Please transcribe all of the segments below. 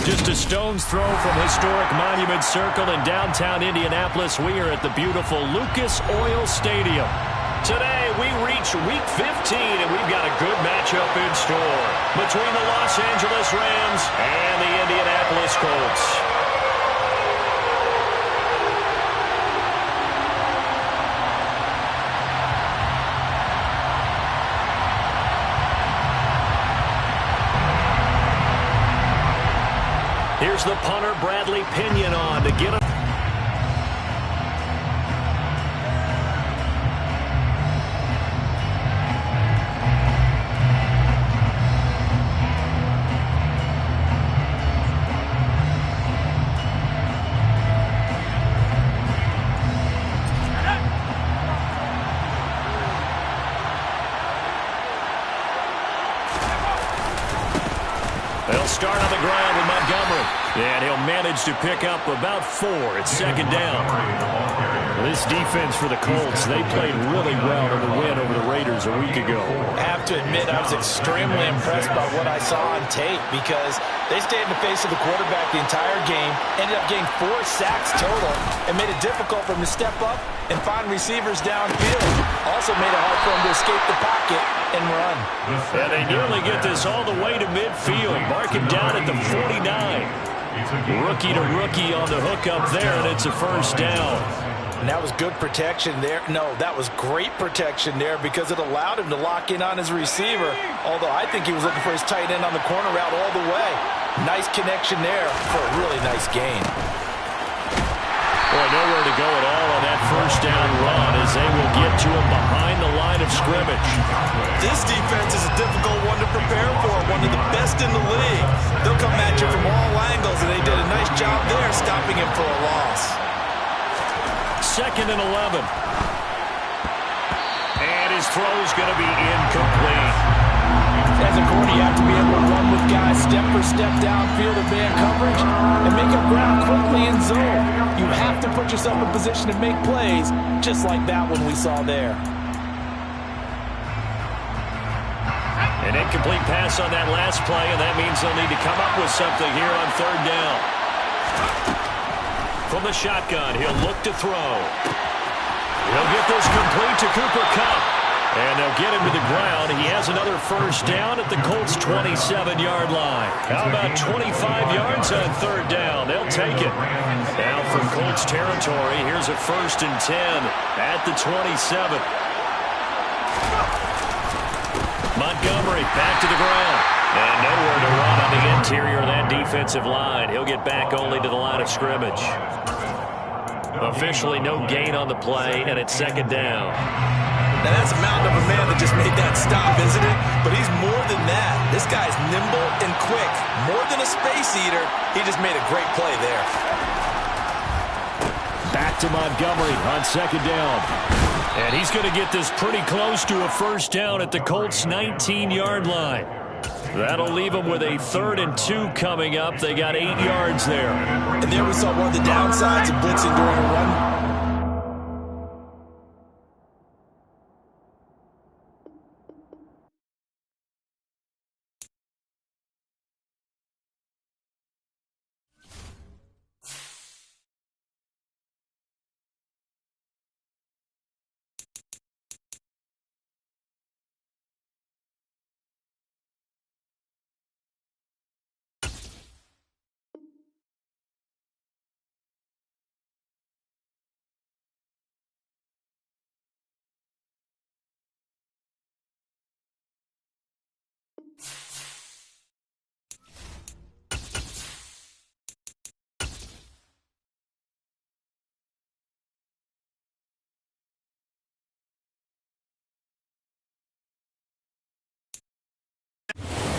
Just a stone's throw from historic Monument Circle in downtown Indianapolis. We are at the beautiful Lucas Oil Stadium. Today, we reach Week 15, and we've got a good matchup in store between the Los Angeles Rams and the Indianapolis Colts. Here's the punter, Bradley Pinion, on to get him. They'll start on the ground with Montgomery. And he'll manage to pick up about 4 at second down. This defense for the Colts, they played really well in the win over the Raiders a week ago. I have to admit, I was extremely impressed by what I saw on tape because they stayed in the face of the quarterback the entire game, ended up getting 4 sacks total, and made it difficult for him to step up and find receivers downfield. Also made it hard for him to escape the pocket and run. And they nearly get this all the way to midfield. Mark him down at the 49. Rookie to rookie on the hook up there, and it's a first down. And that was good protection there. No, that was great protection there because it allowed him to lock in on his receiver, although I think he was looking for his tight end on the corner route all the way. Nice connection there for a really nice gain. Boy, nowhere to go at all on that first down run as they will get to him behind the line of scrimmage. This defense is a difficult one to prepare for, one of the best in the league. They'll come at you from all angles, and they did a nice job there stopping him for a loss. 2nd and 11. And his throw is going to be incomplete. As a corner, you have to be able to run with guys step for step downfield in man coverage and make up ground quickly in zone. You have to put yourself in position to make plays, just like that one we saw there. An incomplete pass on that last play, and that means they'll need to come up with something here on 3rd down. From the shotgun, he'll look to throw. He'll get this complete to Cooper Kupp. And they'll get him to the ground. He has another first down at the Colts' 27-yard line. How about 25 yards on 3rd down? They'll take it. Now from Colts territory, here's a 1st and 10 at the 27. Montgomery back to the ground. And nowhere to run on the interior of that defensive line. He'll get back only to the line of scrimmage. Officially no gain on the play, and it's 2nd down. Now, that's a mountain of a man that just made that stop, isn't it? But he's more than that. This guy's nimble and quick. More than a space eater, he just made a great play there. Back to Montgomery on 2nd down. And he's going to get this pretty close to a first down at the Colts' 19-yard line. That'll leave them with a 3rd and 2 coming up. They got 8 yards there. And there we saw one of the downsides of blitzing during a run.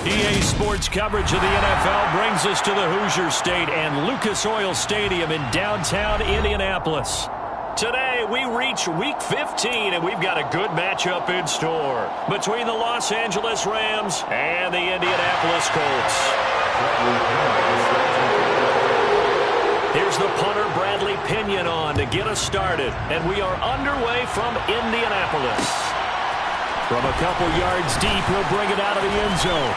EA Sports coverage of the NFL brings us to the Hoosier State and Lucas Oil Stadium in downtown Indianapolis. Today, we reach Week 15, and we've got a good matchup in store between the Los Angeles Rams and the Indianapolis Colts. Here's the punter, Bradley Pinion, on to get us started, and we are underway from Indianapolis. From a couple yards deep, he'll bring it out of the end zone.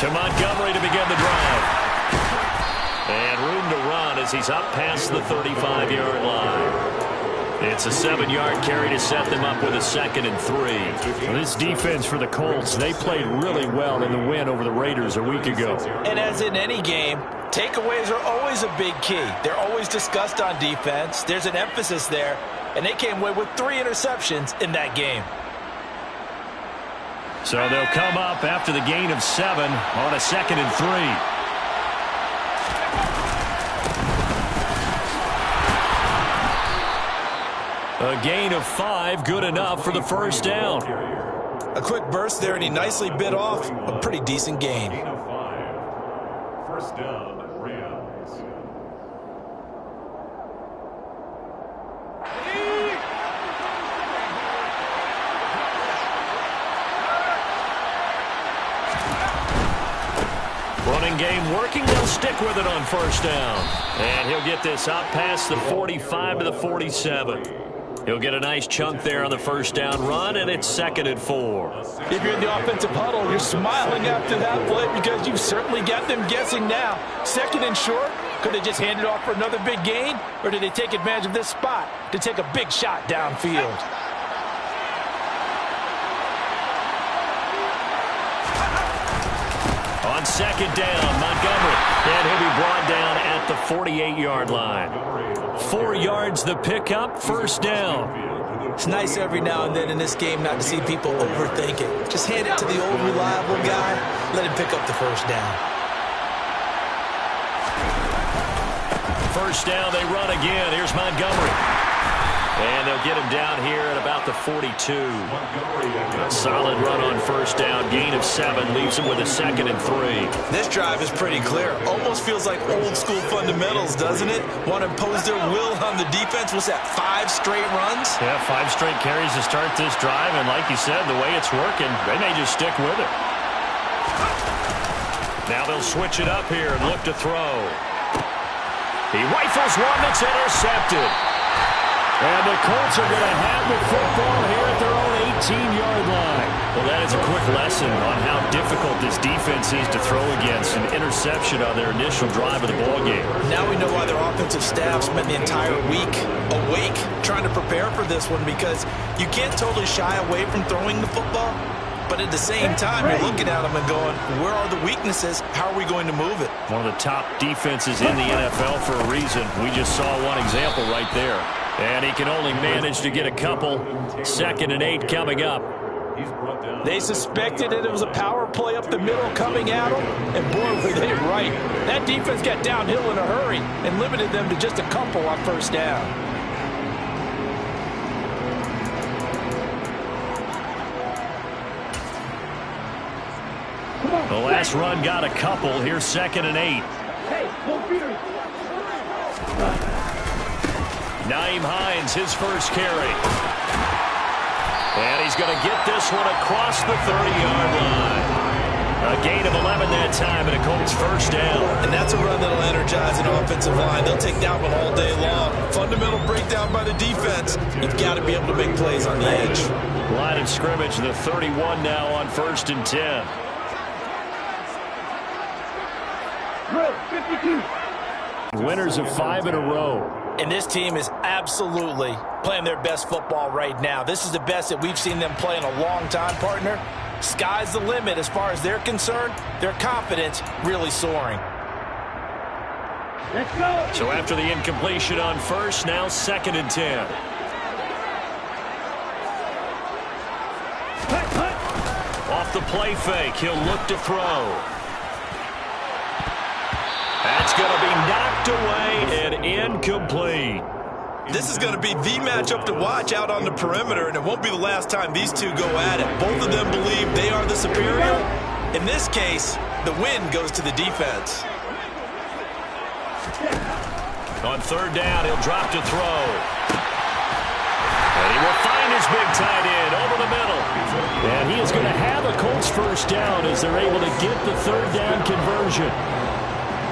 To Montgomery to begin the drive. And room to run as he's up past the 35-yard line. It's a 7-yard carry to set them up with a 2nd and 3. Well, this defense for the Colts, they played really well in the win over the Raiders a week ago. And as in any game, takeaways are always a big key. They're always discussed on defense. There's an emphasis there, and they came away with 3 interceptions in that game. So they'll come up after the gain of 7 on a 2nd and 3. A gain of 5, good enough for the first down. A quick burst there, and he nicely bit off a pretty decent gain. Gain of 5. First down, Rams. Running game working. They'll stick with it on first down. And he'll get this up past the 45 to the 47. He'll get a nice chunk there on the first down run, and it's 2nd and 4. If you're in the offensive huddle, you're smiling after that play because you've certainly got them guessing now. 2nd and short, could they just hand it off for another big gain, or did they take advantage of this spot to take a big shot downfield? On 2nd down, Montgomery, and he'll be brought down at the 48-yard line. 4 yards the pickup, first down. It's nice every now and then in this game not to see people overthink it. Just hand it to the old reliable guy, let him pick up the first down. First down, they run again. Here's Montgomery. And they'll get him down here at about the 42. A solid run on first down. Gain of 7 leaves him with a 2nd and 3. This drive is pretty clear. Almost feels like old school fundamentals, doesn't it? Want to impose their will on the defense. What's that, 5 straight runs? Yeah, 5 straight carries to start this drive. And like you said, the way it's working, they may just stick with it. Now they'll switch it up here and look to throw. He rifles one that's intercepted. And the Colts are going to have the football here at their own 18-yard line. Well, that is a quick lesson on how difficult this defense is to throw against. An interception on their initial drive of the ballgame. Now we know why their offensive staff spent the entire week awake trying to prepare for this one, because you can't totally shy away from throwing the football. But at the same time, you're looking at them and going, where are the weaknesses? How are we going to move it? One of the top defenses in the NFL for a reason. We just saw one example right there. And he can only manage to get a couple. 2nd and 8 coming up. They suspected that it was a power play up the middle coming at them, and boy, were they right. That defense got downhill in a hurry and limited them to just a couple on first down. The last run got a couple. Here's 2nd and 8. Nyheim Hines, his first carry. And he's going to get this one across the 30-yard line. A gain of 11 that time, and a Colts first down. And that's a run that'll energize an offensive line. They'll take that one all day long. Fundamental breakdown by the defense. You've got to be able to make plays on the edge. Line of scrimmage, the 31 now on 1st and 10. 52. Winners of 5 in a row. And this team is absolutely playing their best football right now. This is the best that we've seen them play in a long time, partner. Sky's the limit as far as they're concerned. Their confidence really soaring. Let's go. So after the incompletion on first, now 2nd and 10. Off the play fake, he'll look to throw. That's going to be knocked away and incomplete. This is going to be the matchup to watch out on the perimeter, and it won't be the last time these two go at it. Both of them believe they are the superior. In this case, the win goes to the defense. On 3rd down, he'll drop to throw. And he will find his big tight end over the middle. And he is going to have a Colts first down as they're able to get the 3rd down conversion.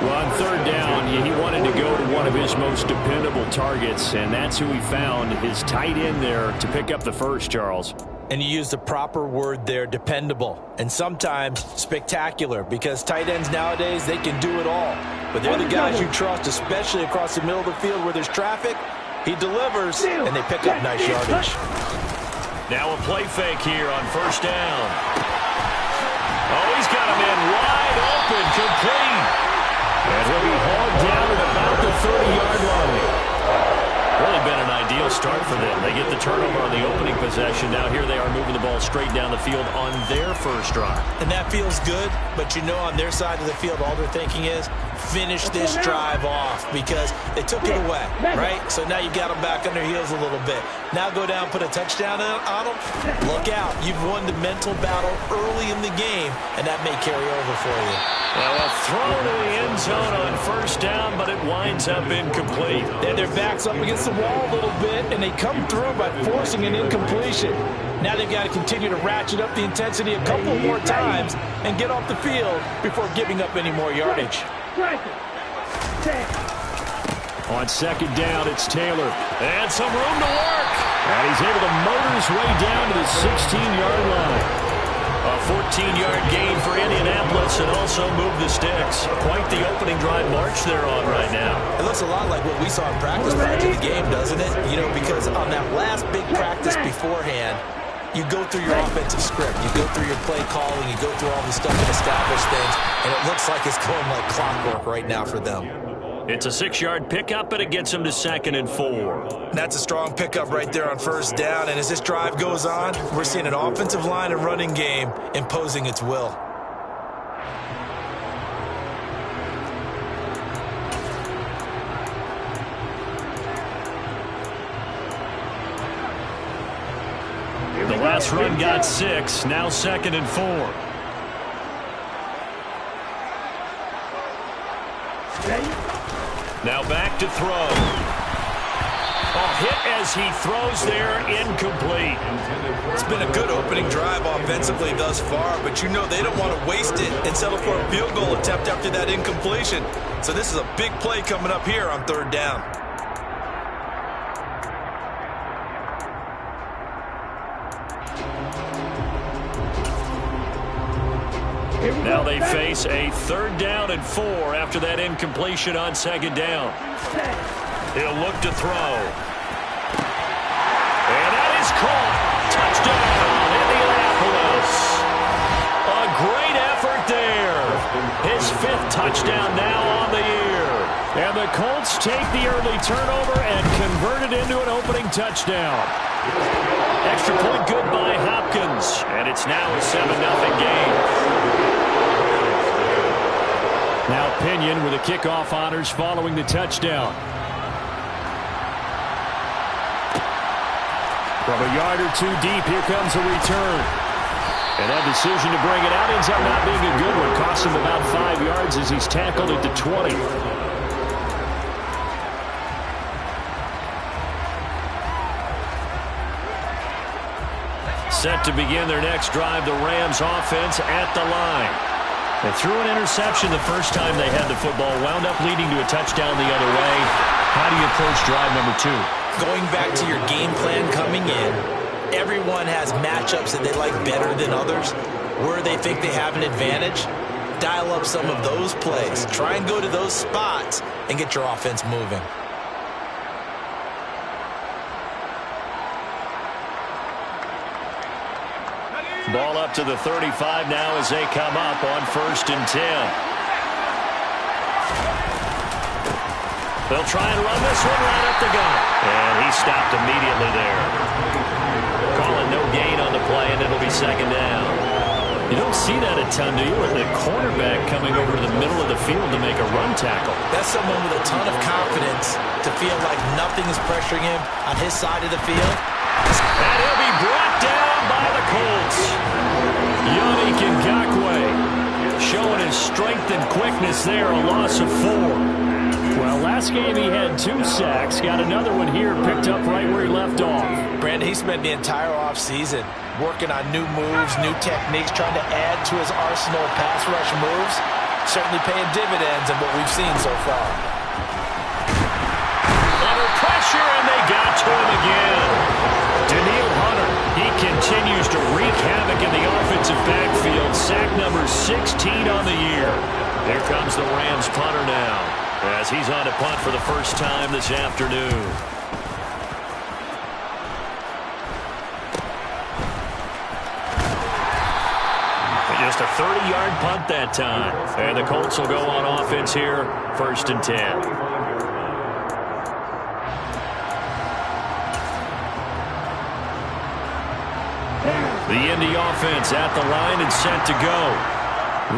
Well, on 3rd down, he wanted to go to one of his most dependable targets, and that's who he found, his tight end there, to pick up the first, Charles. And you use the proper word there, dependable, and sometimes spectacular, because tight ends nowadays, they can do it all. But they're the guys you trust, especially across the middle of the field where there's traffic. He delivers, and they pick up nice yardage. Now a play fake here on first down. Oh, he's got him in wide open, complete. And he'll be hauled down at about the 30-yard line. Really been an ideal start for them. They get the turnover on the opening possession. Now here they are moving the ball straight down the field on their first drive. And that feels good, but you know on their side of the field, all they're thinking is finish this drive off because they took it away, right? So now you got them back on their heels a little bit. Now go down, put a touchdown on them. Look out. You've won the mental battle early in the game, and that may carry over for you. Now a throw to the end zone on first down, but it winds up incomplete. Then their back's up against the wall a little bit, and they come through by forcing an incompletion. Now they've got to continue to ratchet up the intensity a couple more times and get off the field before giving up any more yardage. On second down, it's Taylor. And some room to work. And he's able to motor his way down to the 16-yard line. A 14-yard gain for Indianapolis and also move the sticks. Quite the opening drive march they're on right now. It looks a lot like what we saw in practice prior to the game, doesn't it? You know, because on that last big practice beforehand, you go through your offensive script. You go through your play calling. You go through all the stuff and establish things. And it looks like it's going like clockwork right now for them. It's a 6-yard pickup, and it gets them to 2nd and 4. That's a strong pickup right there on first down. And as this drive goes on, we're seeing an offensive line and running game imposing its will. The last run got 6, now 2nd and 4. Now back to throw. A hit as he throws there, incomplete. It's been a good opening drive offensively thus far, but you know they don't want to waste it and settle for a field goal attempt after that incompletion. So this is a big play coming up here on third down. Now they face a 3rd down and 4 after that incompletion on 2nd down. He'll look to throw. And that is caught. Touchdown, Indianapolis. A great effort there. His 5th touchdown now on the year. And the Colts take the early turnover and convert it into an opening touchdown. Extra point good by Hopkins. And it's now a 7-0 game. Now Pinion with the kickoff honors following the touchdown. From a yard or two deep, here comes a return. And that decision to bring it out ends up not being a good one. Costs him about 5 yards as he's tackled at the 20. Set to begin their next drive, the Rams offense at the line. They threw an interception the first time they had the football, wound up leading to a touchdown the other way. How do you approach drive number 2? Going back to your game plan coming in, everyone has matchups that they like better than others. Where they think they have an advantage, dial up some of those plays. Try and go to those spots and get your offense moving. Ball up to the 35 now as they come up on 1st and 10. They'll try and run this one right up the gut. And he stopped immediately there. Calling no gain on the play, and it'll be 2nd down. You don't see that a ton, do you? With the cornerback coming over to the middle of the field to make a run tackle. That's someone with a ton of confidence to feel like nothing is pressuring him on his side of the field. And he'll be brought down by the Colts. Yannick Ngakoue showing his strength and quickness there, a loss of 4. Well, last game he had 2 sacks. Got another one here, picked up right where he left off. Brandon, he spent the entire offseason working on new moves, new techniques, trying to add to his arsenal of pass rush moves. Certainly paying dividends in what we've seen so far. Under pressure, and they got to him again. Daniil Hunter, he continues to wreak havoc in the offensive backfield. Sack number 16 on the year. Here comes the Rams punter now, as he's on to punt for the first time this afternoon. Just a 30-yard punt that time. And the Colts will go on offense here, 1st and 10. The Indy offense at the line and set to go.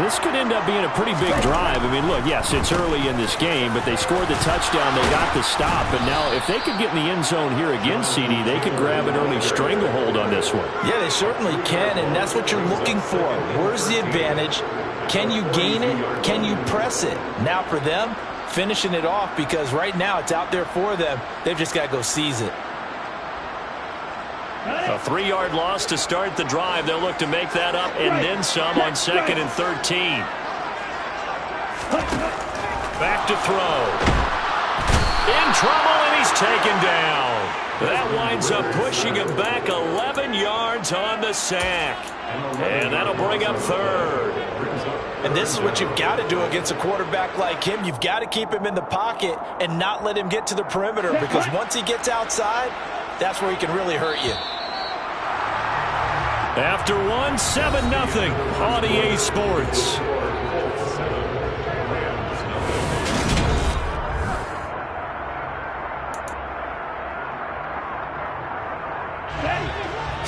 This could end up being a pretty big drive. I mean, look, yes, it's early in this game, but they scored the touchdown. They got the stop. And now if they could get in the end zone here again, CD, they could grab an early stranglehold on this one. Yeah, they certainly can, and that's what you're looking for. Where's the advantage? Can you gain it? Can you press it? Now for them, finishing it off, because right now it's out there for them. They've just got to go seize it. A 3-yard loss to start the drive. They'll look to make that up and then some on 2nd and 13. Back to throw. In trouble, and he's taken down. That winds up pushing him back 11 yards on the sack. And that'll bring up 3rd. And this is what you've got to do against a quarterback like him. You've got to keep him in the pocket and not let him get to the perimeter, because once he gets outside, that's where he can really hurt you. After 7-0 on EA Sports.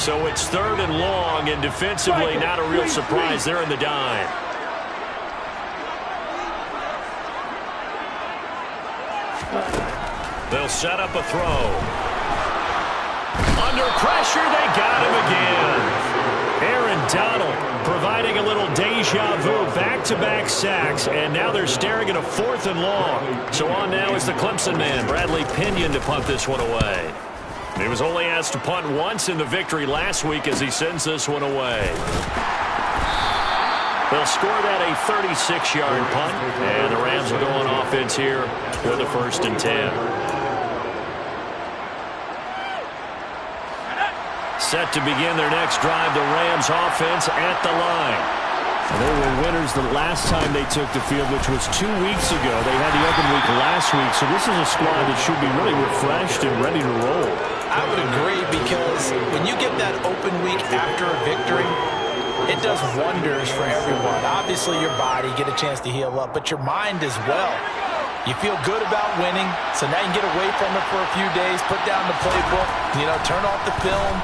So it's 3rd and long, and defensively not a real surprise. They're in the dime. They'll set up a throw. Under pressure, they got him again. Aaron Donald providing a little deja vu, back-to-back sacks, and now they're staring at a 4th and long. So on now is the Clemson man, Bradley Pinion, to punt this one away. He was only asked to punt once in the victory last week as he sends this one away. They'll score that a 36-yard punt, and the Rams will go on offense here with a 1st and 10. Set to begin their next drive, the Rams offense at the line. And they were winners the last time they took the field, which was 2 weeks ago. They had the open week last week, so this is a squad that should be really refreshed and ready to roll. I would agree, because when you get that open week after a victory, it does wonders for everyone. Obviously, your body, get a chance to heal up, but your mind as well. You feel good about winning, so now you can get away from it for a few days, put down the playbook, turn off the film.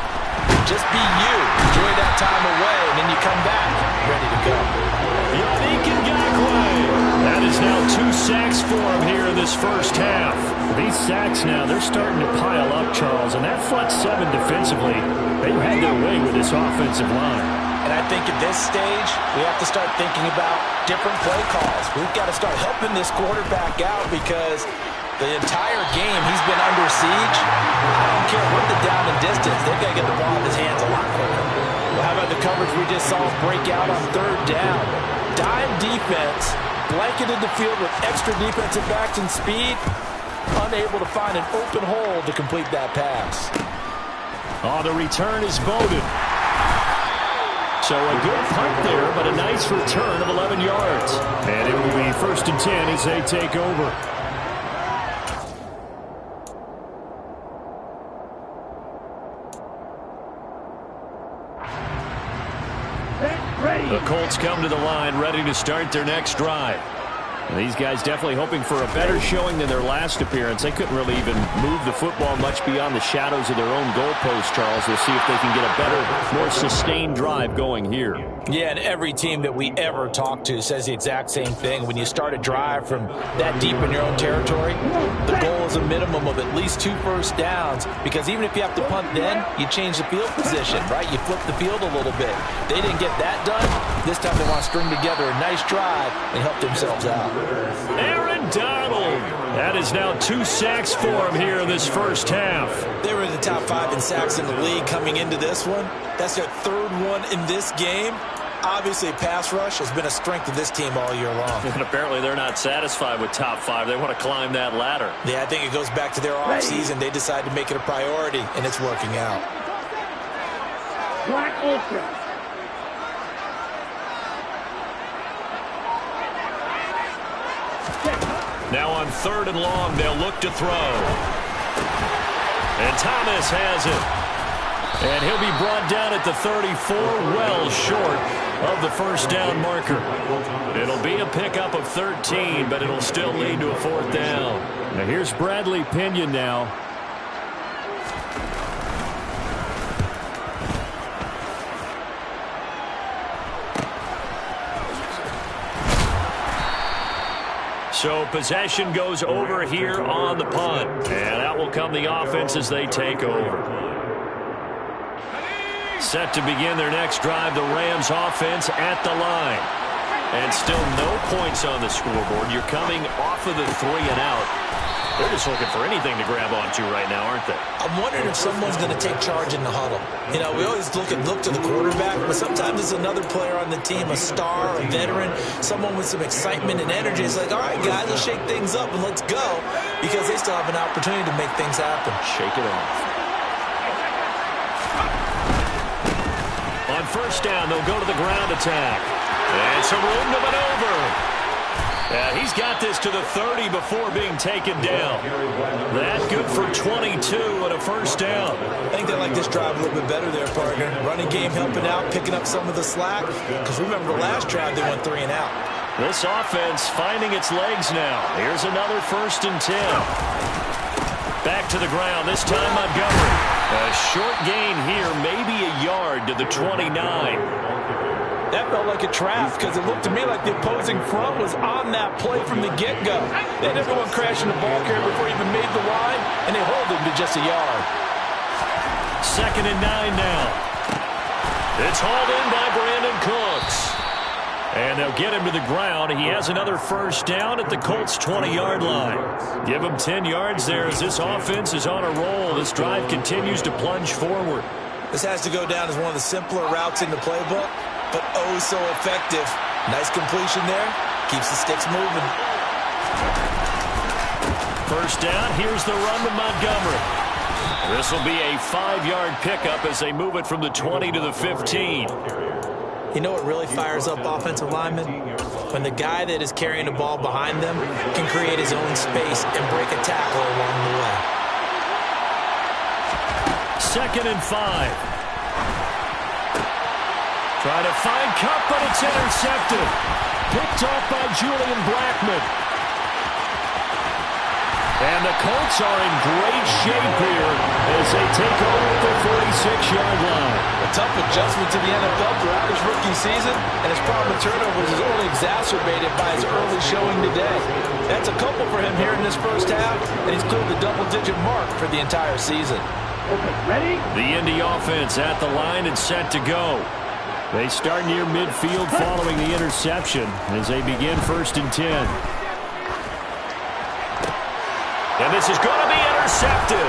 Just be you. Enjoy that time away, and then you come back ready to go. Yannick Ngakoue. That is now 2 sacks for him here in this first half. These sacks now, they're starting to pile up, Charles, and that front 7 defensively, they've had their way with this offensive line. And I think at this stage, we have to start thinking about different play calls. We've got to start helping this quarterback out, because the entire game he's been under siege. I don't care what the down and distance, they've got to get the ball in his hands a lot quicker. Well, how about the coverage we just saw break out on 3rd down? Dime defense, blanketed the field with extra defensive backs and speed, unable to find an open hole to complete that pass. Oh, the return is Bowden. So a good punt there, but a nice return of 11 yards. And it will be 1st and 10 as they take over. The Colts come to the line, ready to start their next drive. And these guys definitely hoping for a better showing than their last appearance. They couldn't really even move the football much beyond the shadows of their own goalpost, Charles. We'll see if they can get a better, more sustained drive going here. Yeah, and every team that we ever talk to says the exact same thing. When you start a drive from that deep in your own territory, the goal is a minimum of at least 2 first downs, because even if you have to punt then, you change the field position, right? You flip the field a little bit. They didn't get that done. This time they want to string together a nice drive and help themselves out. Aaron Donald. That is now 2 sacks for him here in this first half. They were in the top 5 in sacks in the league coming into this one. That's their 3rd one in this game. Obviously, pass rush has been a strength of this team all year long. And apparently they're not satisfied with top 5. They want to climb that ladder. Yeah, I think it goes back to their offseason. They decided to make it a priority, and it's working out. Black Ultra. Now on 3rd and long, they'll look to throw. And Thomas has it. And he'll be brought down at the 34, well short of the first down marker. It'll be a pickup of 13, but it'll still lead to a 4th down. Now here's Bradley Pinion now. So possession goes over here on the punt. And out will come the offense as they take over. Set to begin their next drive, the Rams offense at the line. And still no points on the scoreboard. You're coming off of the 3 and out. They're just looking for anything to grab onto right now, aren't they? I'm wondering if someone's going to take charge in the huddle. You know, we always look to the quarterback, but sometimes it's another player on the team, a star, a veteran, someone with some excitement and energy. It's like, all right, guys, let's shake things up and let's go, because they still have an opportunity to make things happen. Shake it off. On 1st down, they'll go to the ground attack. And some room to maneuver. Yeah, he's got this to the 30 before being taken down. That good for 22 and a 1st down. I think they like this drive a little bit better there, partner. Running game helping out, picking up some of the slack. Because remember, the last drive they went 3 and out. This offense finding its legs now. Here's another 1st and 10. Back to the ground, this time Montgomery. A short gain here, maybe a yard to the 29. That felt like a trap because it looked to me like the opposing front was on that play from the get-go. They had everyone crashing the ball carrier before he even made the line, and they hold him to just a yard. 2nd and 9 now. It's hauled in by Brandon Cooks. And they'll get him to the ground. He has another 1st down at the Colts' 20-yard line. Give him 10 yards there as this offense is on a roll. This drive continues to plunge forward. This has to go down as one of the simpler routes in the playbook, but oh so effective. Nice completion there. Keeps the sticks moving. 1st down. Here's the run to Montgomery. This will be a 5-yard pickup as they move it from the 20 to the 15. You know what really fires up offensive linemen? When the guy that is carrying the ball behind them can create his own space and break a tackle along the way. 2nd and 5. Try to find Cup, but it's intercepted. Picked off by Julian Blackmon. And the Colts are in great shape here as they take over at the 46-yard line. A tough adjustment to the NFL throughout his rookie season, and his problem with turnovers is only exacerbated by his early showing today. That's a couple for him here in this 1st half, and he's cleared the double-digit mark for the entire season. Okay, ready? The Indy offense at the line and set to go. They start near midfield following the interception as they begin 1st and 10. And this is going to be intercepted.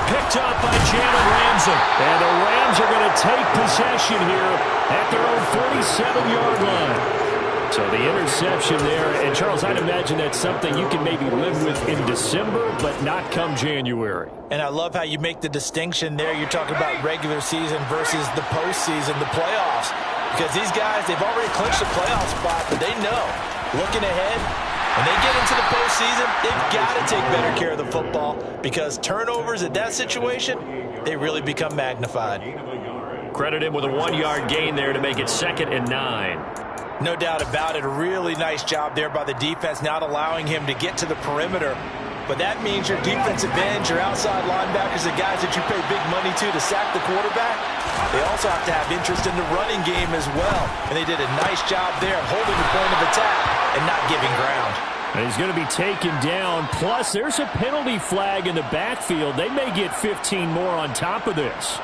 Picked up by Jalen Ramsey. And the Rams are going to take possession here at their own 47-yard line. So the interception there. And, Charles, I'd imagine that's something you can maybe live with in December, but not come January. And I love how you make the distinction there. You're talking about regular season versus the postseason, the playoffs. Because these guys, they've already clinched the playoff spot, but they know, looking ahead, when they get into the postseason, they've got to take better care of the football because turnovers at that situation, they really become magnified. Credit him with a 1-yard gain there to make it 2nd and 9. No doubt about it. A really nice job there by the defense, not allowing him to get to the perimeter. But that means your defensive ends, your outside linebackers, the guys that you pay big money to sack the quarterback, they also have to have interest in the running game as well. And they did a nice job there of holding the point of attack and not giving ground. And he's going to be taken down. Plus, there's a penalty flag in the backfield. They may get 15 more on top of this.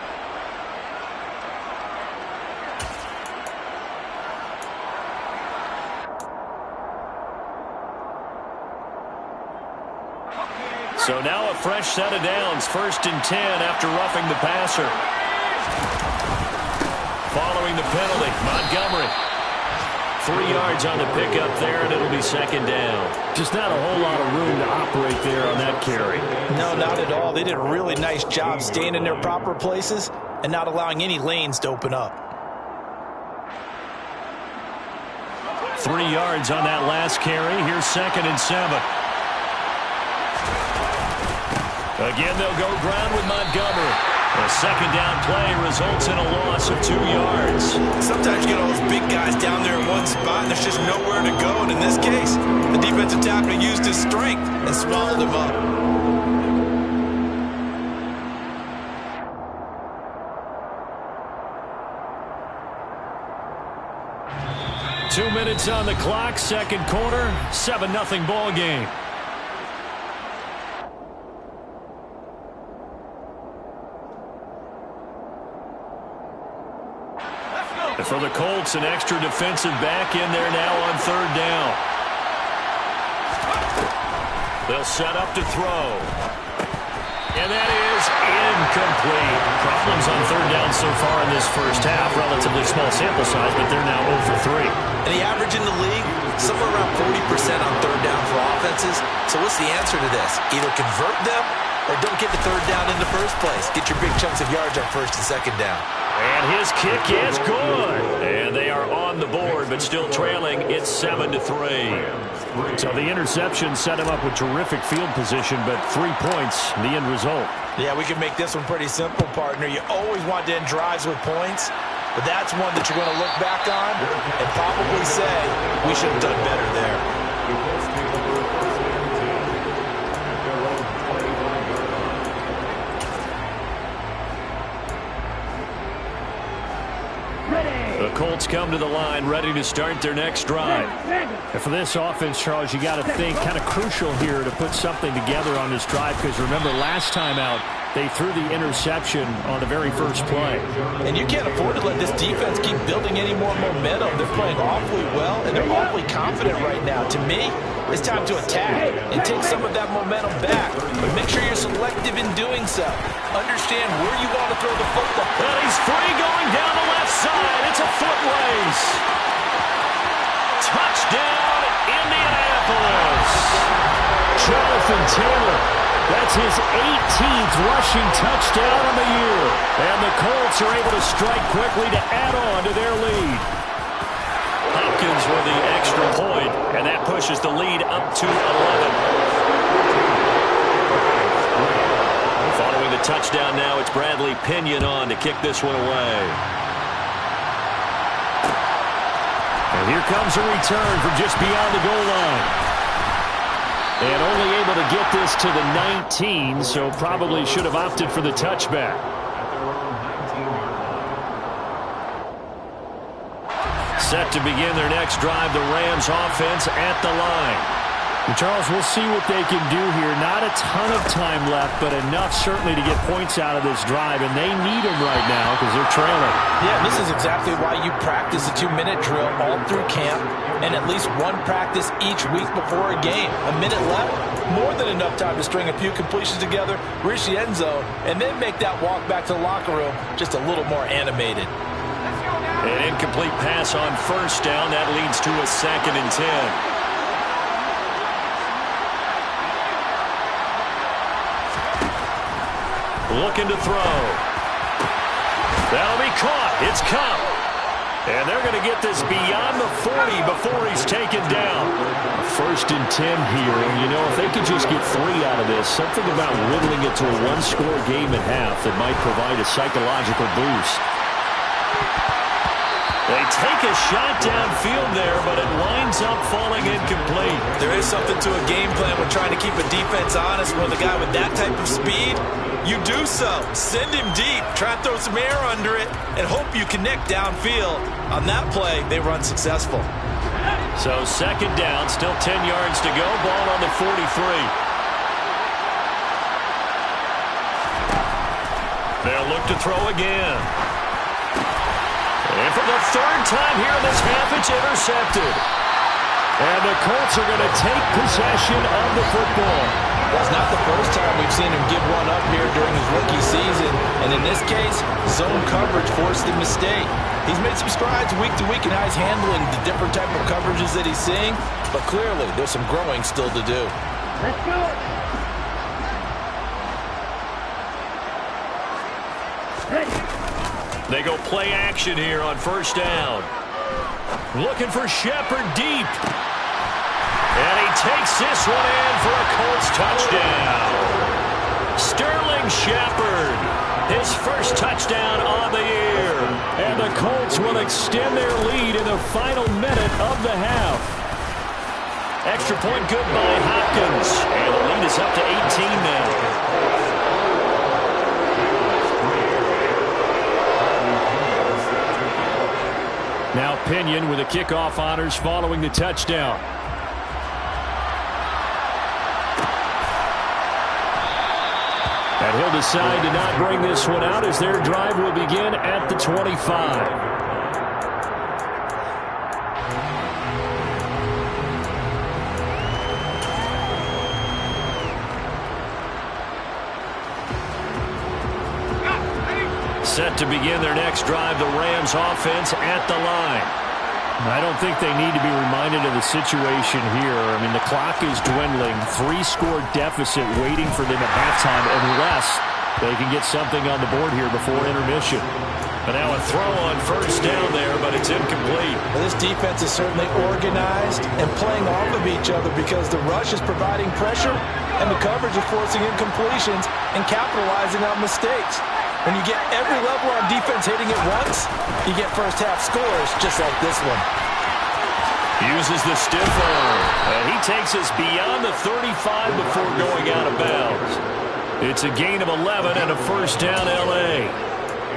So now a fresh set of downs. 1st and 10 after roughing the passer. Following the penalty, Montgomery. 3 yards on the pickup there, and it'll be 2nd down. Just not a whole lot of room to operate there on that carry. No, not at all. They did a really nice job staying in their proper places and not allowing any lanes to open up. 3 yards on that last carry. Here's 2nd and 7. Again, they'll go ground with Montgomery. A 2nd down play results in a loss of 2 yards. Sometimes you get all those big guys down there in one spot, and there's just nowhere to go. And in this case, the defensive tackle used his strength and swallowed him up. Two minutes on the clock, second quarter, 7-0 ball game. For the Colts, an extra defensive back in there now on 3rd down. They'll set up to throw. And that is incomplete. Problems on 3rd down so far in this first half. Relatively small sample size, but they're now 0 for 3. And the average in the league, somewhere around 40% on 3rd down for offenses. So what's the answer to this? Either convert them or don't get the 3rd down in the first place. Get your big chunks of yards on 1st and 2nd down. And his kick is good. And they are on the board, but still trailing. It's 7-3. So the interception set him up with terrific field position, but 3 points, the end result. Yeah, we can make this one pretty simple, partner. You always want to end drives with points, but that's one that you're going to look back on and probably say, we should have done better there. The Colts come to the line ready to start their next drive. And for this offense, Charles, you got to think kind of crucial here to put something together on this drive, because remember last time out they threw the interception on the very first play. And you can't afford to let this defense keep building any more momentum. They're playing awfully well, and they're awfully confident right now. To me, it's time to attack and take some of that momentum back. But make sure you're selective in doing so. Understand where you want to throw the football. Well, he's free going down the left side. It's a foot race. Touchdown, Indianapolis. Jonathan Taylor. That's his 18th rushing touchdown of the year. And the Colts are able to strike quickly to add on to their lead. Hopkins with the extra point, and that pushes the lead up to 11. Following the touchdown now, it's Bradley Pinion on to kick this one away. And here comes a return from just beyond the goal line. And only able to get this to the 19, so probably should have opted for the touchback. Set to begin their next drive, the Rams offense at the line. And Charles, we'll see what they can do here. Not a ton of time left, but enough certainly to get points out of this drive, and they need them right now because they're trailing. Yeah, this is exactly why you practice a 2-minute drill all through camp and at least one practice each week before a game. A minute left, more than enough time to string a few completions together, reach the end zone, and then make that walk back to the locker room just a little more animated. An incomplete pass on first down. That leads to a 2nd and 10. Looking to throw. That'll be caught. It's Cup. And they're going to get this beyond the 40 before he's taken down. 1st and 10 here. And, you know, if they could just get 3 out of this, something about whittling it to a 1-score game at half that might provide a psychological boost. They take a shot downfield there, but it winds up falling incomplete. There is something to a game plan when trying to keep a defense honest. With a guy with that type of speed, you do so. Send him deep, try and throw some air under it, and hope you connect downfield. On that play, they were unsuccessful. So 2nd down, still 10 yards to go. Ball on the 43. They'll look to throw again. And for the 3rd time here in this half, it's intercepted. And the Colts are going to take possession of the football. That's not the first time we've seen him give one up here during his rookie season. And in this case, zone coverage forced the mistake. He's made some strides week to week in how he's handling the different type of coverages that he's seeing. But clearly, there's some growing still to do. Let's go. Ready. They go play action here on first down. Looking for Shepard deep. And he takes this one in for a Colts touchdown. Sterling Shepard, his first touchdown on the year. And the Colts will extend their lead in the final minute of the half. Extra point good by Hopkins. And the lead is up to 18 now. Now Pinion with the kickoff honors following the touchdown. And he'll decide to not bring this one out as their drive will begin at the 25. Set to begin their next drive, the Rams offense at the line. I don't think they need to be reminded of the situation here. I mean, the clock is dwindling. 3-score deficit waiting for them at halftime unless they can get something on the board here before intermission. But now a throw on first down there, but it's incomplete. Well, this defense is certainly organized and playing off of each other because the rush is providing pressure and the coverage is forcing incompletions and capitalizing on mistakes. When you get every level on defense hitting it once, you get first-half scores just like this one. Uses the stiff arm, and he takes us beyond the 35 before going out of bounds. It's a gain of 11 and a first down, L.A.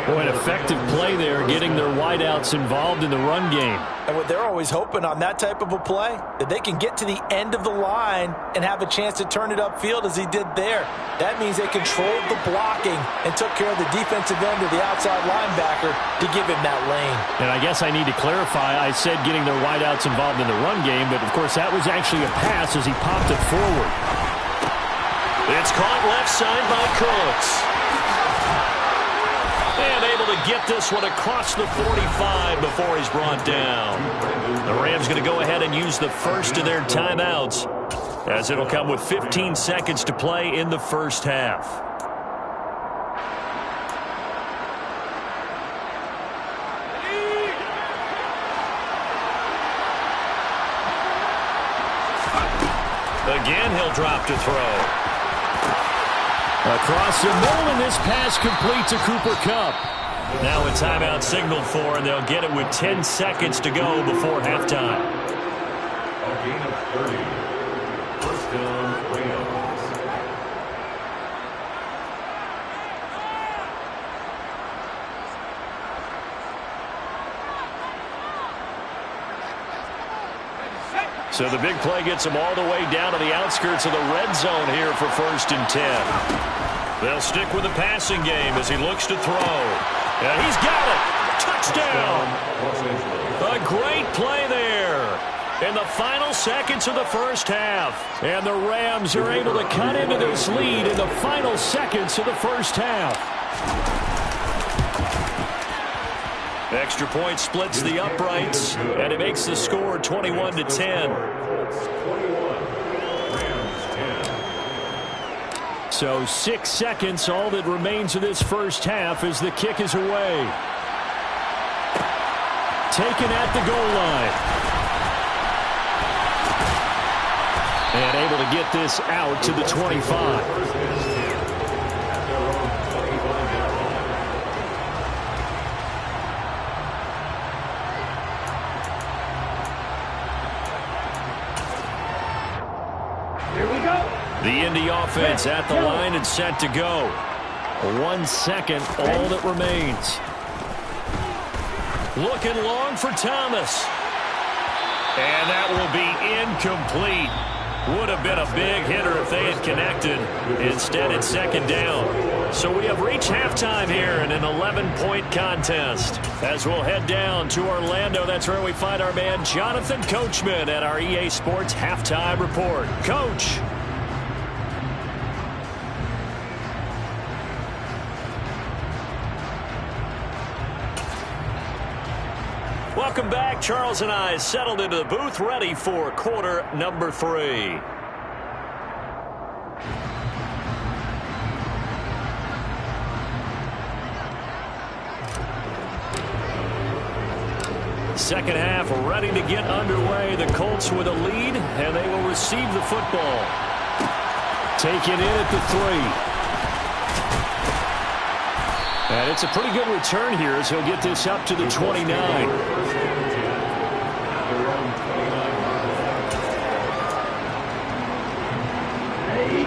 Boy, an effective play there, getting their wideouts involved in the run game. And what they're always hoping on that type of a play, that they can get to the end of the line and have a chance to turn it upfield as he did there. That means they controlled the blocking and took care of the defensive end of the outside linebacker to give him that lane. And I guess I need to clarify, I said getting their wideouts involved in the run game, but of course that was actually a pass as he popped it forward. It's caught left side by Colts. And able to get this one across the 45 before he's brought down. The Rams going to go ahead and use the first of their timeouts, as it'll come with 15 seconds to play in the first half. Again, he'll drop to throw. Across the middle, and this pass complete to Cooper Kupp. Now a timeout signaled for, and they'll get it with 10 seconds to go before halftime. A gain of 30. First down, Rams. So the big play gets them all the way down to the outskirts of the red zone here for first and 10. They'll stick with the passing game as he looks to throw. And he's got it. Touchdown. A great play there in the final seconds of the first half. And the Rams are able to cut into this lead in the final seconds of the first half. Extra point splits the uprights, and it makes the score 21-10. So 6 seconds, all that remains of this first half as the kick is away. Taken at the goal line. And able to get this out to the 25. The Indy offense at the line and set to go. 1 second, all that remains. Looking long for Thomas. And that will be incomplete. Would have been a big hitter if they had connected. Instead, it's second down. So we have reached halftime here in an 11-point contest. As we'll head down to Orlando, that's where we find our man Jonathan Coachman at our EA Sports Halftime Report. Coach. Welcome back. Charles and I settled into the booth, ready for quarter number 3. second half ready to get underway. The Colts with a lead, and they will receive the football. Taken in at the 3. And it's a pretty good return here as he'll get this up to the 29.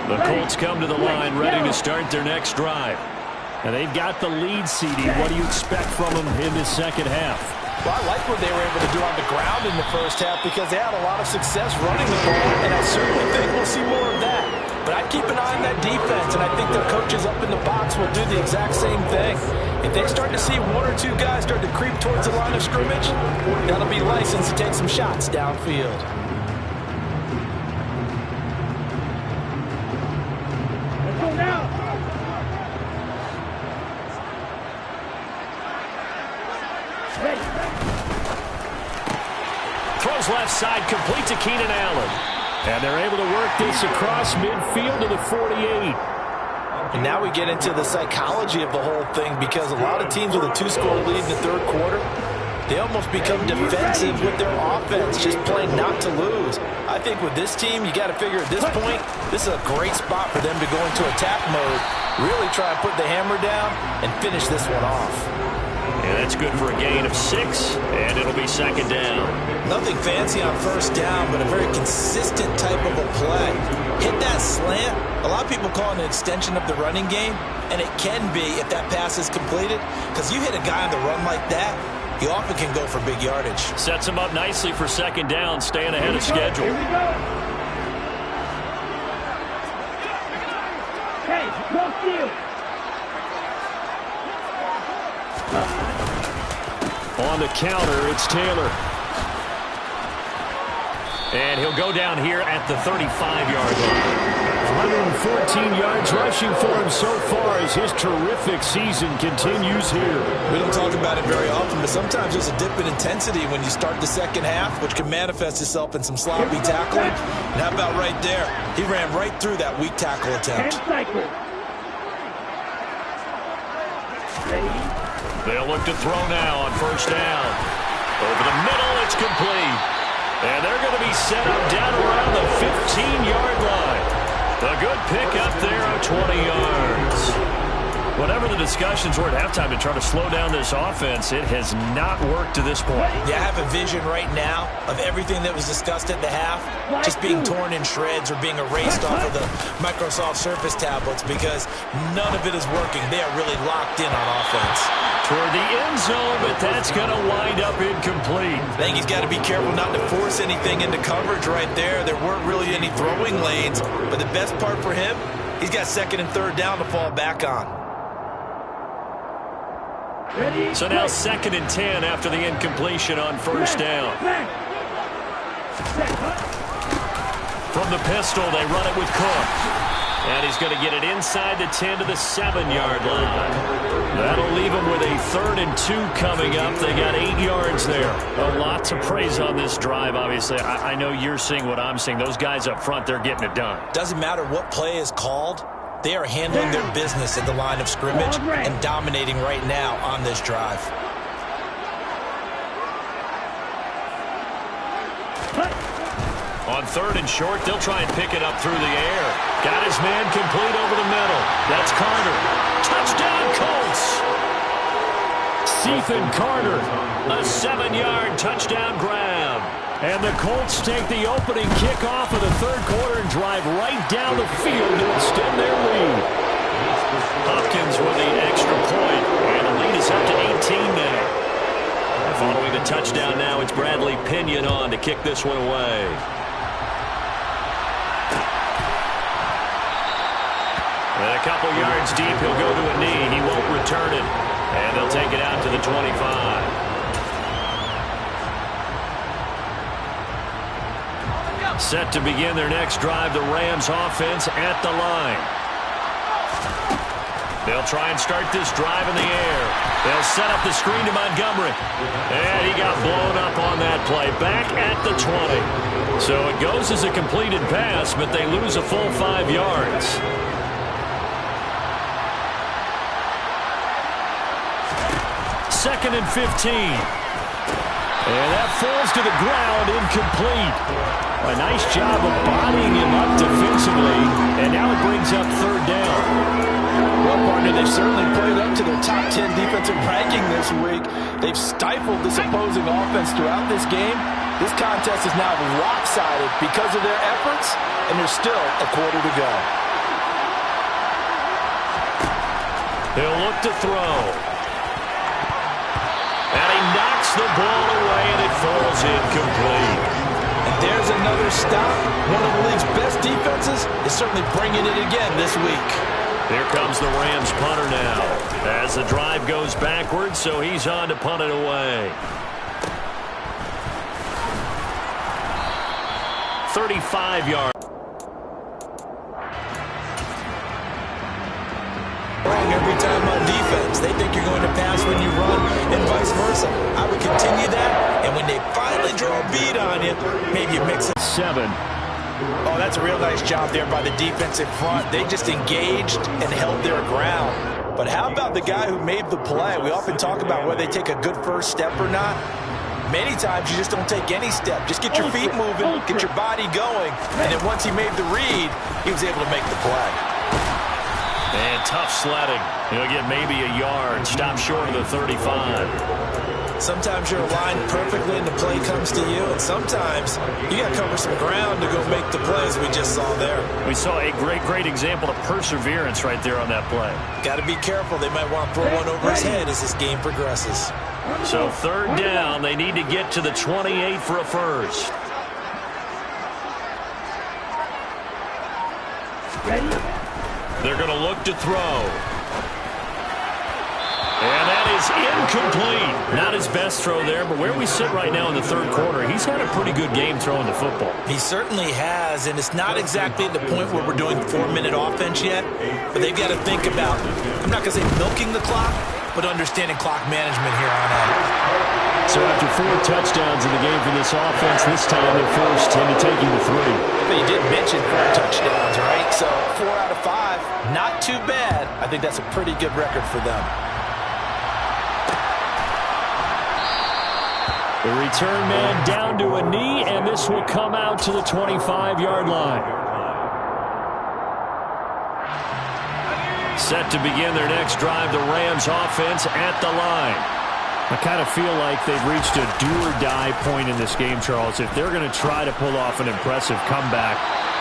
The Colts come to the line ready to start their next drive. And they've got the lead seeding. What do you expect from them in this second half? Well, I like what they were able to do on the ground in the first half because they had a lot of success running the ball, and I certainly think we'll see more of that. But I'd keep an eye on that defense, and I think their coaches up in the box will do the exact same thing. If they start to see one or two guys start to creep towards the line of scrimmage, that'll be license to take some shots downfield. Let's go now. Throws left side, complete to Keenan Allen. And they're able to work this across midfield to the 48. And now we get into the psychology of the whole thing because a lot of teams with a 2-score lead in the third quarter, they almost become defensive with their offense, just playing not to lose. I think with this team, you got to figure at this point, this is a great spot for them to go into attack mode, really try and put the hammer down and finish this one off. And that's good for a gain of 6, and it'll be second down. Nothing fancy on first down, but a very consistent type of a play. Hit that slant. A lot of people call it an extension of the running game, and it can be if that pass is completed, because you hit a guy on the run like that, he often can go for big yardage. Sets him up nicely for second down, staying ahead of schedule. Here we go. Okay, cross field. On the counter, it's Taylor. And he'll go down here at the 35-yard line. 114 yards rushing for him so far as his terrific season continues here. We don't talk about it very often, but sometimes there's a dip in intensity when you start the second half, which can manifest itself in some sloppy tackling. And how about right there? He ran right through that weak tackle attempt. They'll look to throw now on first down. Over the middle, it's complete. And they're going to be set up down around the 15-yard line. A good pickup there of 20 yards. Whatever the discussions were at halftime to try to slow down this offense, it has not worked to this point. Yeah, I have a vision right now of everything that was discussed at the half just being torn in shreds or being erased off of the Microsoft Surface tablets because none of it is working. They are really locked in on offense. Toward the end zone, but that's going to wind up incomplete. I think he's got to be careful not to force anything into coverage right there. There weren't really any throwing lanes, but the best part for him, he's got second and third down to fall back on. So now second and 10 after the incompletion on first down. From the pistol, they run it with Cook. And he's going to get it inside the 10 to the 7-yard line. That'll leave him with a 3rd and 2 coming up. They got 8 yards there. A lot to praise on this drive, obviously. I know you're seeing what I'm seeing. Those guys up front, they're getting it done. Doesn't matter what play is called. They are handling their business at the line of scrimmage and dominating right now on this drive. On 3rd and short, they'll try and pick it up through the air. Got his man complete over the middle. That's Carter. Touchdown, Colts! Ethan Carter, a 7-yard touchdown grab. And the Colts take the opening kickoff of the third quarter and drive right down the field to extend their lead. Hopkins with the extra point, and the lead is up to 18 now. Following the touchdown now, it's Bradley Pinion on to kick this one away. And a couple yards deep, he'll go to a knee. He won't return it. And they'll take it out to the 25. Set to begin their next drive, the Rams offense at the line. They'll try and start this drive in the air. They'll set up the screen to Montgomery. And he got blown up on that play. Back at the 20. So it goes as a completed pass, but they lose a full 5 yards. Second and 15. And that falls to the ground, incomplete. A nice job of bodying him up defensively, and now it brings up third down. Well, partner, they've certainly played up to their top 10 defensive ranking this week. They've stifled this opposing offense throughout this game. This contest is now lopsided because of their efforts, and there's still a quarter to go. He'll look to throw. And he knocks the ball away, and it falls incomplete. And there's another stop. One of the league's best defenses is certainly bringing it again this week. Here comes the Rams punter now. As the drive goes backwards, so he's on to punt it away. 35-yard. Every time on defense, they think you're going to pass when you run and vice versa. I would continue that, and when they finally draw a bead on you, maybe you mix it. 7. Oh, that's a real nice job there by the defensive front. They just engaged and held their ground. But how about the guy who made the play? We often talk about whether they take a good first step or not. Many times you just don't take any step. Just get your feet moving, get your body going, and then once he made the read, he was able to make the play. And tough sledding. He'll get maybe a yard. Stop short of the 35. Sometimes you're aligned perfectly and the play comes to you, and sometimes you got to cover some ground to go make the plays we just saw there. We saw a great example of perseverance right there on that play. Got to be careful. They might want to throw one over his head as this game progresses. So third down, they need to get to the 28 for a first. They're going to look to throw. And that is incomplete. Not his best throw there, but where we sit right now in the third quarter, he's had a pretty good game throwing the football. He certainly has, and it's not exactly at the point where we're doing 4-minute offense yet, but they've got to think about, I'm not going to say milking the clock, but understanding clock management here on out. So after 4 touchdowns in the game for this offense, this time they're forced into taking the 3. But you did mention 4 touchdowns, right? So 4 out of 5, not too bad. I think that's a pretty good record for them. The return man down to a knee, and this will come out to the 25-yard line. Set to begin their next drive, the Rams offense at the line. I kind of feel like they've reached a do-or-die point in this game, Charles. If they're going to try to pull off an impressive comeback,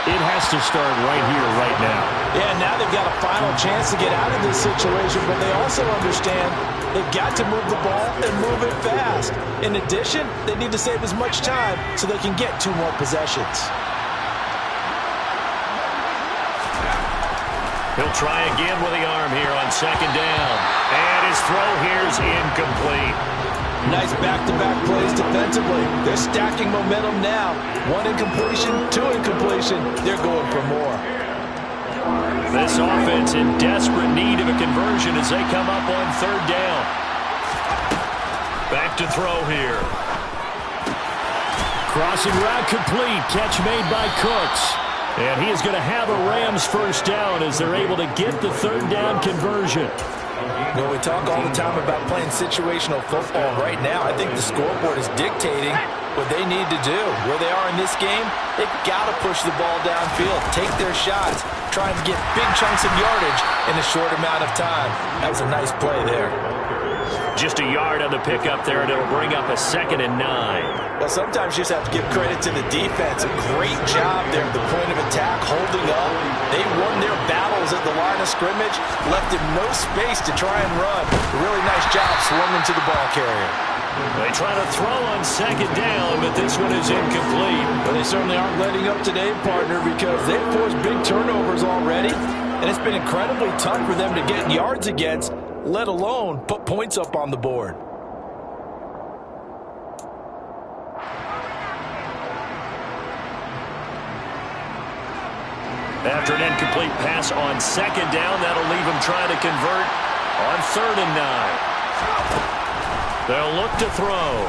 it has to start right here, right now. Yeah, now they've got a final chance to get out of this situation, but they also understand they've got to move the ball and move it fast. In addition, they need to save as much time so they can get 2 more possessions. He'll try again with the arm here on second down. And his throw here is incomplete. Nice back-to-back plays defensively. They're stacking momentum now. 1 incompletion, 2 incompletion. They're going for more. This offense in desperate need of a conversion as they come up on third down. Back to throw here. Crossing route complete. Catch made by Cooks. And he is going to have a Rams first down as they're able to get the third down conversion. Well, we talk all the time about playing situational football. Right now, I think the scoreboard is dictating what they need to do. Where they are in this game, they've got to push the ball downfield, take their shots, trying to get big chunks of yardage in a short amount of time. That was a nice play there. Just a yard on the pickup there, and it'll bring up a 2nd and 9. Well, sometimes you just have to give credit to the defense. A great job there at the point of attack, holding up. They won their battles at the line of scrimmage, left him no space to try and run. A really nice job swarming to the ball carrier. They try to throw on second down, but this one is incomplete. But they certainly aren't letting up today, partner, because they've forced big turnovers already, and it's been incredibly tough for them to get yards against, let alone put points up on the board. After an incomplete pass on second down, that'll leave him trying to convert on 3rd and 9. They'll look to throw.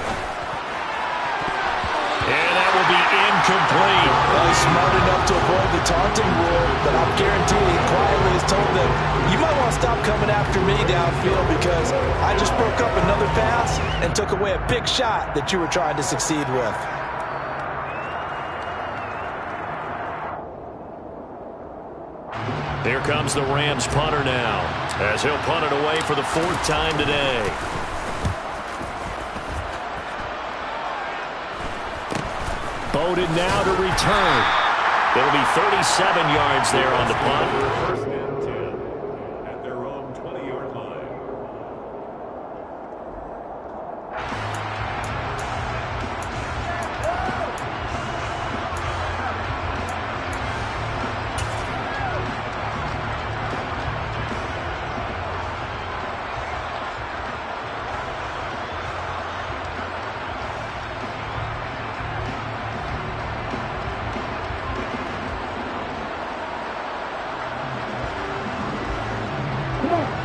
And that will be incomplete. Well, he's smart enough to avoid the taunting rule, but I'll guarantee he quietly has told them, you might want to stop coming after me downfield because I just broke up another pass and took away a big shot that you were trying to succeed with. Here comes the Rams punter now, as he'll punt it away for the 4th time today. Bowden now to return. It'll be 37 yards there on the punt. First and 10 at their own 20-yard line.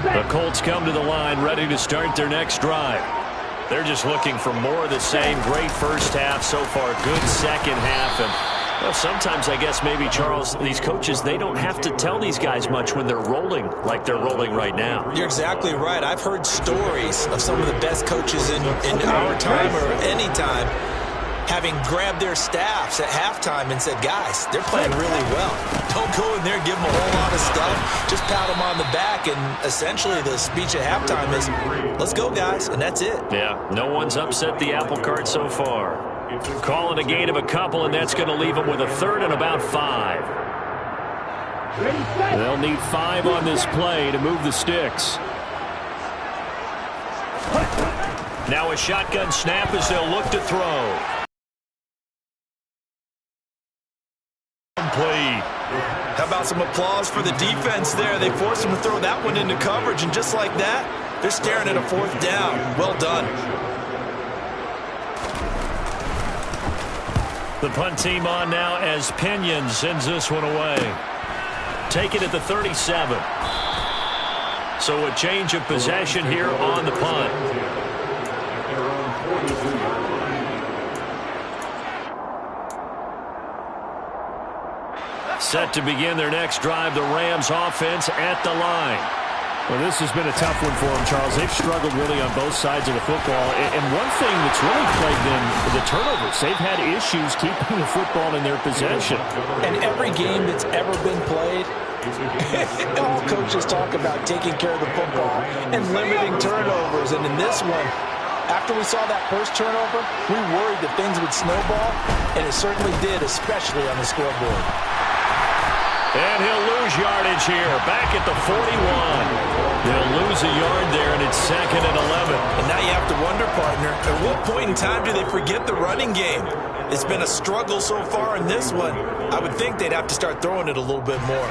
The Colts come to the line ready to start their next drive. They're just looking for more of the same. Great first half so far. Good second half. And well, sometimes I guess maybe, Charles, these coaches, they don't have to tell these guys much when they're rolling like they're rolling right now. You're exactly right. I've heard stories of some of the best coaches in our time or any time having grabbed their staffs at halftime and said, guys, they're playing really well. Don't go in there and give them a whole lot of stuff. Just pat them on the back, and essentially the speech at halftime is, let's go, guys, and that's it. Yeah, no one's upset the apple cart so far. Calling a gain of a couple, and that's going to leave them with a 3rd and about 5. They'll need 5 on this play to move the sticks. Now a shotgun snap as they'll look to throw. Complete. How about some applause for the defense there? They forced him to throw that one into coverage, and just like that, they're staring at a 4th down. Well done. The punt team on now as Pinion sends this one away. Take it at the 37. So a change of possession here on the punt. Set to begin their next drive, the Rams offense at the line. Well, this has been a tough one for them, Charles. They've struggled really on both sides of the football. And one thing that's really plagued them, the turnovers. They've had issues keeping the football in their possession. And every game that's ever been played, all coaches talk about taking care of the football and limiting turnovers. And in this one, after we saw that first turnover, we worried that things would snowball, and it certainly did, especially on the scoreboard. And he'll lose yardage here, back at the 41. They'll lose a yard there, and it's 2nd and 11. And now you have to wonder, partner, at what point in time do they forget the running game? It's been a struggle so far in this one. I would think they'd have to start throwing it a little bit more.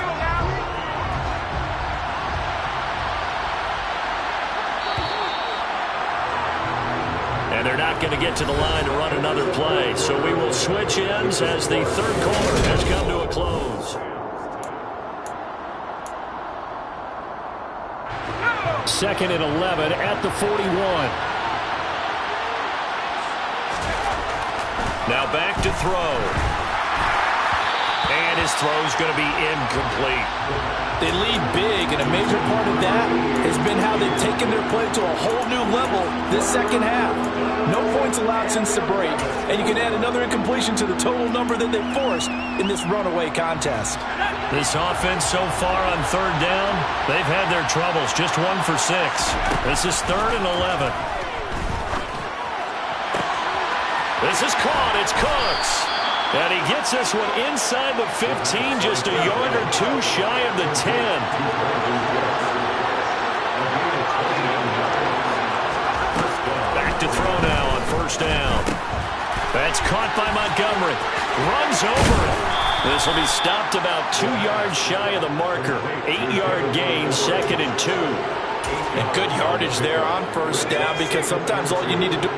And they're not going to get to the line to run another play. So we will switch ends as the 3rd quarter has come to a close. 2nd and 11 at the 41. Now back to throw. And his throw's going to be incomplete. They lead big, and a major part of that has been how they've taken their play to a whole new level this second half. No points allowed since the break, and you can add another incompletion to the total number that they forced in this runaway contest. This offense so far on 3rd down, they've had their troubles. Just 1 for 6. This is 3rd and 11. This is caught. It's Cooks. And he gets this one inside the 15, just a yard or 2 shy of the 10. Back to throw now on 1st down. That's caught by Montgomery. Runs over it. This will be stopped about 2 yards shy of the marker. 8-yard gain, 2nd and 2. And good yardage there on 1st down, because sometimes all you need to do